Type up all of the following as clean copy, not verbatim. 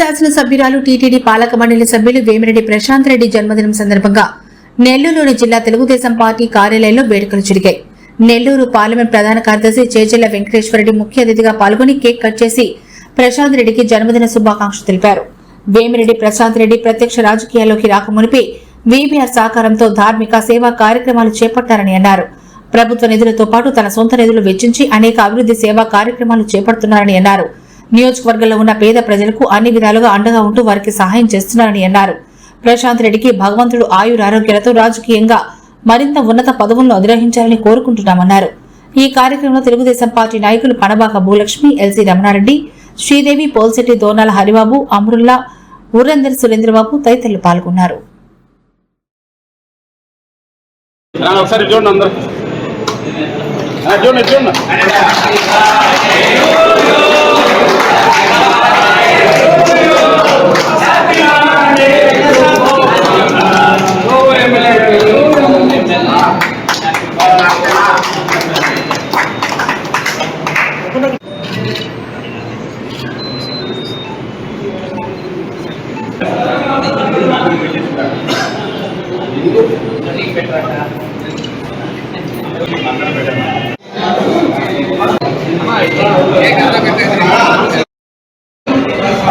శాసనసభ్యురాలు టీటీడీ పాలక మండలి సభ్యులు వేమిరెడ్డి ప్రశాంత్ రెడ్డి జన్మదినం సందర్భంగా నెల్లూరులోని జిల్లా తెలుగుదేశం పార్టీ కార్యాలయంలో వేడుకలు జరిగాయి. నెల్లూరు పార్లమెంట్ ప్రధాన కార్యదర్శి చేజెళ్ల వెంకటేశ్వరరెడ్డి ముఖ్య అతిథిగా పాల్గొని కేక్ కట్ చేసి ప్రశాంత్ రెడ్డికి జన్మదిన శుభాకాంక్షలు తెలిపారు. వేమిరెడ్డి ప్రశాంత్ రెడ్డి ప్రత్యక్ష రాజకీయాల్లోకి రాకమునిపి వీబీఆర్ సహకారంతో ధార్మిక సేవా కార్యక్రమాలు చేపట్టారని అన్నారు. ప్రభుత్వ నిధులతో పాటు తన సొంత నిధులు వెచ్చించి అనేక అభివృద్ది సేవా కార్యక్రమాలు చేపడుతున్నారని అన్నారు. నియోజకవర్గంలో ఉన్న పేద ప్రజలకు అన్ని విధాలుగా అండగా ఉంటూ వారికి సహాయం చేస్తున్నారని అన్నారు. ప్రశాంత్ రెడ్డికి భగవంతుడు ఆయురారోగ్యాలతో రాజకీయంగా మరింత ఉన్నత పదవులను అధిరోహించాలని కోరుకుంటున్నామన్నారు. ఈ కార్యక్రమంలో తెలుగుదేశం పార్టీ నాయకులు పనబాక భూలక్ష్మి, ఎల్సీ రమణారెడ్డి, శ్రీదేవి, పోల్శెట్టి దోనాల హరిబాబు, అమరుల్లా, ఊరందరి సురేంద్రబాబు తదితరులు పాల్గొన్నారు.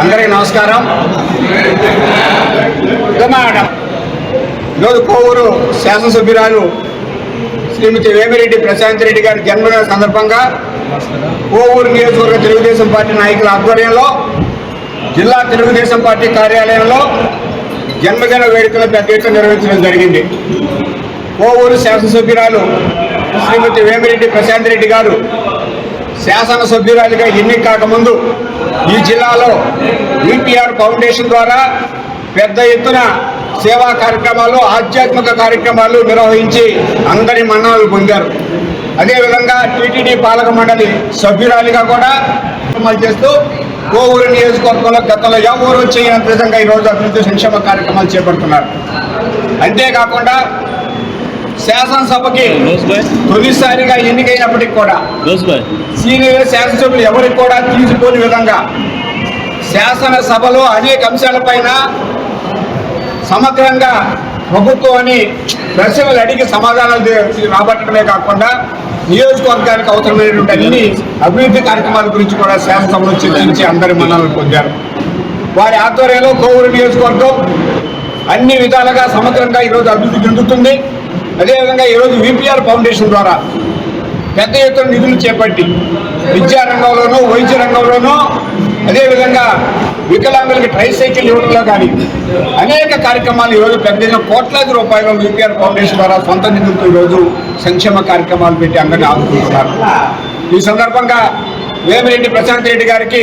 అందరికీ నమస్కారం. ఈరోజు కోవూరు శాసనసభ్యురాలు శ్రీమతి వేమిరెడ్డి ప్రశాంత్ రెడ్డి గారి జన్మదిన సందర్భంగా కోవూరు నియోజకవర్గ తెలుగుదేశం పార్టీ నాయకుల ఆధ్వర్యంలో జిల్లా తెలుగుదేశం పార్టీ కార్యాలయంలో జన్మదిన వేడుకలు పెద్ద ఎత్తున నిర్వహించడం జరిగింది. కోవూరు శాసనసభ్యురాలు శ్రీమతి వేమిరెడ్డి ప్రశాంత్ రెడ్డి గారు శాసనసభ్యురాలిగా ఎన్నిక కాకముందు ఈ జిల్లాలో వీపీఆర్ ఫౌండేషన్ ద్వారా పెద్ద ఎత్తున సేవా కార్యక్రమాలు, ఆధ్యాత్మిక కార్యక్రమాలు నిర్వహించి అందరి మన్ననలు పొందారు. అదేవిధంగా టీటీడీ పాలక మండలి సభ్యురాలిగా కూడా చేస్తూ కోవూరు నియోజకవర్గంలో గతంలో ఎవరు చేయనంత విధంగా ఈరోజు అభివృద్ధి సంక్షేమ కార్యక్రమాలు చేపడుతున్నారు. అంతేకాకుండా శాసనసభకి తొలిసారిగా ఎన్నికైనప్పటికీ కూడా సీనియర్ శాసనసభ్యులు ఎవరికి కూడా తీసుకోని విధంగా శాసనసభలో అనేక అంశాలపైన సమగ్రంగా ప్రభుత్వాన్ని ప్రశ్నలు అడిగి సమాధానాలు రాబట్టడమే కాకుండా నియోజకవర్గానికి అవసరమైనటువంటి అన్ని అభివృద్ధి కార్యక్రమాల గురించి కూడా శాసనసభలో చర్చించి అందరి మన్ననలు పొందారు. వారి ఆధ్వర్యంలో కోవూరు నియోజకవర్గం అన్ని విధాలుగా సమగ్రంగా ఈరోజు అభివృద్ధి చెందుతుంది. అదేవిధంగా ఈరోజు వీపీఆర్ ఫౌండేషన్ ద్వారా పెద్ద ఎత్తున నిధులు చేపట్టి విద్యారంగంలోనూ, వైద్య రంగంలోనూ, అదేవిధంగా వికలాంగులకి ట్రైసైకిల్ ఇవ్వడంలో కానీ అనేక కార్యక్రమాలు ఈరోజు పెద్ద ఎత్తున కోట్లాది రూపాయలు వీపీఆర్ ఫౌండేషన్ ద్వారా సొంత నిధులతో ఈరోజు సంక్షేమ కార్యక్రమాలు పెట్టి అందరినీ ఆదుకుంటున్నారు. ఈ సందర్భంగా వేమిరెడ్డి ప్రశాంత్ రెడ్డి గారికి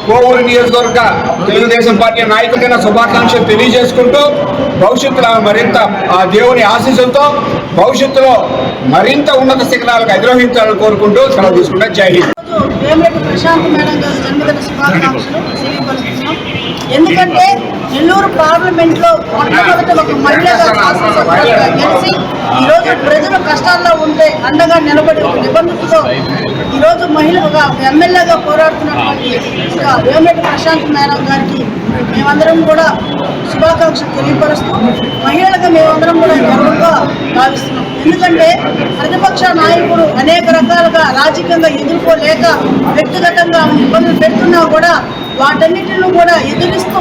కోవూరు నియోజకవర్గ తెలుగుదేశం పార్టీ నాయకులైన శుభాకాంక్షలు తెలియజేసుకుంటూ భవిష్యత్తులో మరింత ఆ దేవుని ఆశీస్సులతో భవిష్యత్తులో మరింత ఉన్నత శిఖరాలకు అధిరోహించాలని కోరుకుంటూ సెలవు తీసుకుంటా. జై హింద్. వేమిరెడ్డి ప్రశాంత్ మేడం గారి జన్మదిన శుభాకాంక్షలు తెలియపరుస్తున్నాం. ఎందుకంటే నెల్లూరు పార్లమెంట్లో మొట్టమొదటి ఒక మహిళగా శాసనసభ్యులుగా గెలిచి ఈరోజు ప్రజలు కష్టాల్లో ఉంటే అండగా నిలబడి ఒక నిబంధనతో ఈరోజు మహిళ ఒక ఎమ్మెల్యేగా పోరాడుతున్నటువంటి వేమిరెడ్డి ప్రశాంత్ మేడం గారికి మేమందరం కూడా శుభాకాంక్షలు తెలియపరుస్తూ మహిళలుగా మేమందరం కూడా గర్వంగా భావిస్తున్నాం. ఎందుకంటే ప్రతిపక్ష నాయకుడు అనేక రకాలుగా రాజకీయంగా ఎదుర్కోలేక వ్యక్తిగతంగా ఇబ్బందులు పెడుతున్నా కూడా వాటన్నిటిని కూడా ఎదురిస్తూ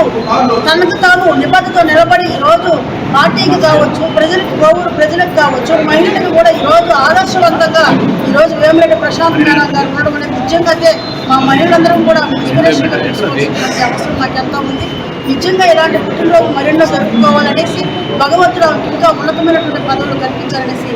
తనకు తాను నిబద్ధతో నిలబడి ఈరోజు పార్టీకి కావచ్చు, ప్రజలకు కోవూరు ప్రజలకు కావచ్చు, మహిళలకు కూడా ఈరోజు ఆదర్శవంతంగా ఈరోజు వేమిరెడ్డి ప్రశాంత్ మేడం గారు ఉండడం అనేది నిజంగా మా మహిళలందరం కూడా ఇన్స్పిరేషన్గా తీసుకోవాల్సినటువంటి అవసరం నాకు ఎంతో ఉంది. నిజంగా ఇలాంటి పుట్టినరోజు మరెన్నో జరుపుకోవాలనేసి భగవంతుడు ఇంకా ఉన్నతమైనటువంటి పదవులు కల్పించాలనేసి